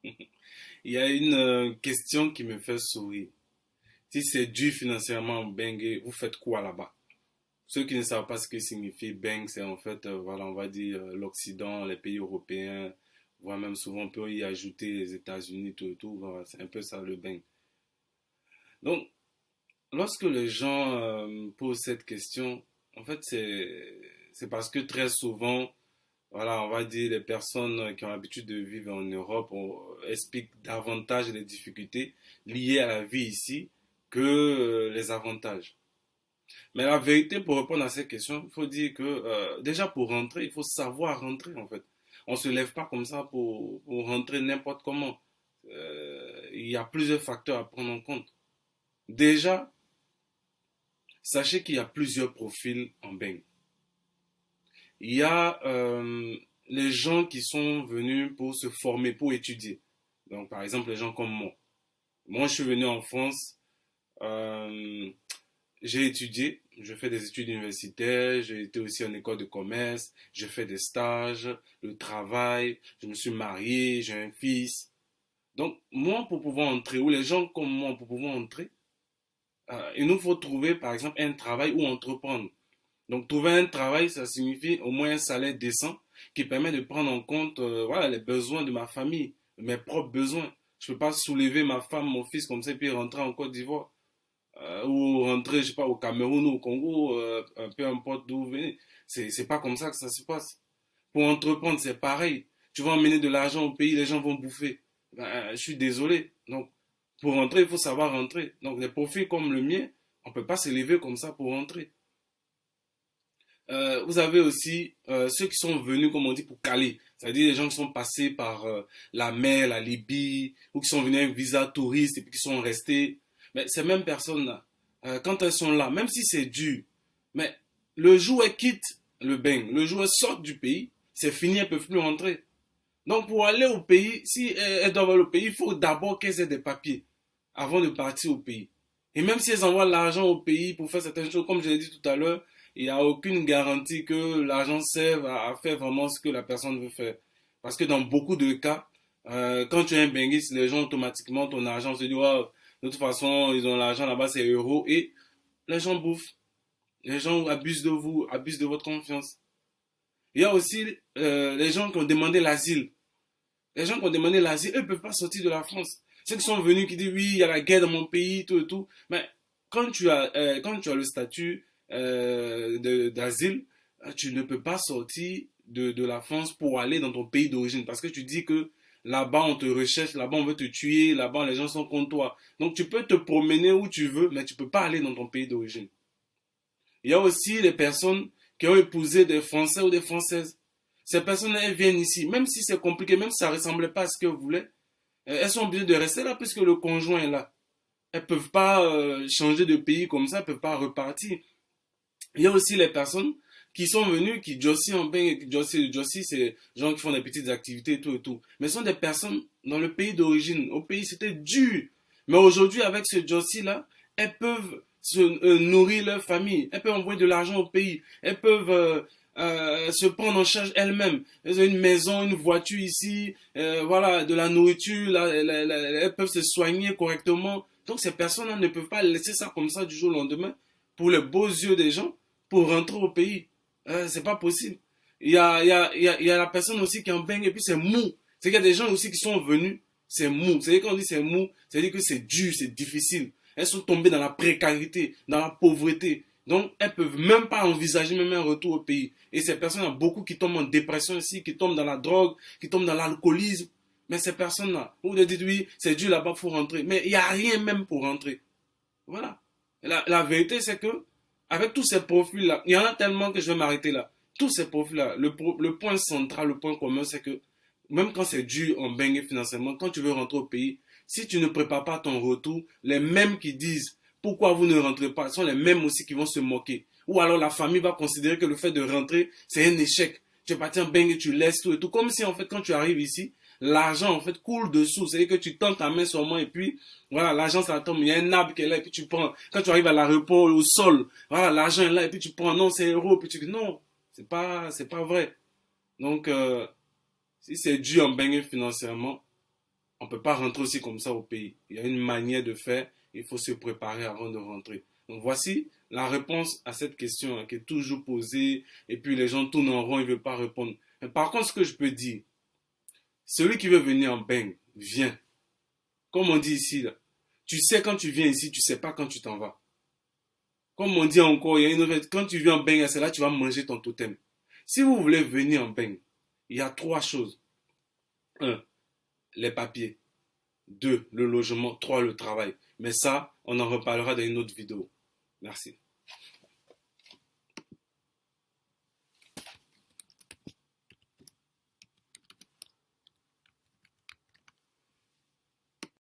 Il y a une question qui me fait sourire. Si c'est dû financièrement en Bengue, vous faites quoi là-bas? Ceux qui ne savent pas ce que signifie Beng, c'est en fait, voilà, on va dire l'Occident, les pays européens, voire même souvent on peut y ajouter les États-Unis, tout et tout. Voilà, c'est un peu ça le Beng. Donc, lorsque les gens posent cette question, en fait, c'est parce que très souvent, voilà, on va dire les personnes qui ont l'habitude de vivre en Europe expliquent davantage les difficultés liées à la vie ici que les avantages. Mais la vérité, pour répondre à ces questions, il faut dire que déjà pour rentrer, il faut savoir rentrer en fait. On ne se lève pas comme ça pour rentrer n'importe comment. Il y a plusieurs facteurs à prendre en compte. Déjà, sachez qu'il y a plusieurs profils en Beng. Il y a les gens qui sont venus pour se former, pour étudier. Donc, par exemple, les gens comme moi. Moi, je suis venu en France, euh, j'ai étudié, je fais des études universitaires, j'ai été aussi en école de commerce, j'ai fait des stages, le travail, je me suis marié, j'ai un fils. Donc, moi, pour pouvoir entrer, ou les gens comme moi, pour pouvoir entrer, il nous faut trouver, par exemple, un travail ou entreprendre. Donc, trouver un travail, ça signifie au moins un salaire décent qui permet de prendre en compte voilà, les besoins de ma famille, mes propres besoins. Je ne peux pas soulever ma femme, mon fils comme ça et puis rentrer en Côte d'Ivoire. Ou rentrer, je sais pas, au Cameroun ou au Congo, peu importe d'où vous venez. C'est pas comme ça que ça se passe. Pour entreprendre, c'est pareil. Tu vas emmener de l'argent au pays, les gens vont bouffer. Ben, je suis désolé. Donc, pour rentrer, il faut savoir rentrer. Donc, les profils comme le mien, on peut pas s'élever comme ça pour rentrer. Vous avez aussi ceux qui sont venus, comme on dit, pour caler. C'est-à-dire les gens qui sont passés par la mer, la Libye, ou qui sont venus avec visa touriste et puis qui sont restés. Mais ces mêmes personnes-là, quand elles sont là, même si c'est dur, mais le jour où elles quittent le bain, le jour où elles sortent du pays, c'est fini, elles ne peuvent plus rentrer. Donc pour aller au pays, si elles doivent aller au pays, il faut d'abord qu'elles aient des papiers avant de partir au pays. Et même si elles envoient l'argent au pays pour faire certaines choses, comme je l'ai dit tout à l'heure, il n'y a aucune garantie que l'argent serve à faire vraiment ce que la personne veut faire. Parce que dans beaucoup de cas, quand tu es un benguiste, les gens automatiquement, ton argent se dit, oh, de toute façon, ils ont l'argent là-bas, c'est euros, et les gens bouffent. Les gens abusent de vous, abusent de votre confiance. Il y a aussi les gens qui ont demandé l'asile. Les gens qui ont demandé l'asile, eux ne peuvent pas sortir de la France. Ceux qui sont venus, qui disent oui, il y a la guerre dans mon pays, tout et tout. Mais quand tu as le statut d'asile, tu ne peux pas sortir de la France pour aller dans ton pays d'origine. Parce que tu dis que là-bas, on te recherche, là-bas, on veut te tuer, là-bas, les gens sont contre toi. Donc, tu peux te promener où tu veux, mais tu ne peux pas aller dans ton pays d'origine. Il y a aussi les personnes qui ont épousé des Français ou des Françaises. Ces personnes, elles viennent ici, même si c'est compliqué, même si ça ne ressemblait pas à ce qu'elles voulaient, elles sont obligées de rester là puisque le conjoint est là. Elles ne peuvent pas changer de pays comme ça, elles ne peuvent pas repartir. Il y a aussi les personnes qui sont venues, qui jossient en bain, jossient, c'est des gens qui font des petites activités et tout et tout. Mais ce sont des personnes dans le pays d'origine. Au pays, c'était dur. Mais aujourd'hui, avec ce jossi-là, elles peuvent nourrir leur famille. Elles peuvent envoyer de l'argent au pays. Elles peuvent se prendre en charge elles-mêmes. Elles ont une maison, une voiture ici, voilà, de la nourriture. Elles peuvent se soigner correctement. Donc ces personnes-là ne peuvent pas laisser ça comme ça du jour au lendemain pour les beaux yeux des gens pour rentrer au pays. C'est pas possible. Il y a la personne aussi qui est en baigne et puis c'est mou. C'est qu'il y a des gens aussi qui sont venus, c'est mou. C'est-à-dire quand on dit c'est mou, c'est-à-dire que c'est dur, c'est difficile. Elles sont tombées dans la précarité, dans la pauvreté. Donc, elles peuvent même pas envisager même un retour au pays. Et ces personnes, il y a beaucoup qui tombent en dépression ici, qui tombent dans la drogue, qui tombent dans l'alcoolisme. Mais ces personnes-là, vous leur dites oui, c'est dur là-bas, il faut rentrer. Mais il n'y a rien même pour rentrer. Voilà. La vérité, c'est que, avec tous ces profils-là, il y en a tellement que je vais m'arrêter là. Tous ces profils-là, le point central, le point commun, c'est que même quand c'est dur en baigner financièrement, quand tu veux rentrer au pays, si tu ne prépares pas ton retour, les mêmes qui disent pourquoi vous ne rentrez pas sont les mêmes aussi qui vont se moquer. Ou alors la famille va considérer que le fait de rentrer, c'est un échec. Tu es parti en bain et tu laisses tout et tout. Comme si en fait quand tu arrives ici, l'argent en fait coule dessous. C'est-à-dire que tu tends ta main sur moi et puis voilà, l'argent ça tombe. Il y a un arbre qui est là et puis tu prends. Quand tu arrives à l'aéroport au sol, voilà, l'argent est là et puis tu prends. Non, c'est euro. Et puis tu dis non, c'est pas vrai. Donc, si c'est dû en baigner financièrement, On ne peut pas rentrer aussi comme ça au pays. Il y a une manière de faire, il faut se préparer avant de rentrer. Donc voici la réponse à cette question hein, qui est toujours posée et puis les gens tournent en rond, ils ne veulent pas répondre. Mais par contre, ce que je peux dire, celui qui veut venir en bang, viens. Comme on dit ici, là, tu sais quand tu viens ici, tu ne sais pas quand tu t'en vas. Comme on dit encore, il y a une autre, quand tu viens en bang, c'est là que tu vas manger ton totem. Si vous voulez venir en bang, il y a trois choses. Un, les papiers. Deux, le logement. Trois, le travail. Mais ça, on en reparlera dans une autre vidéo. Merci.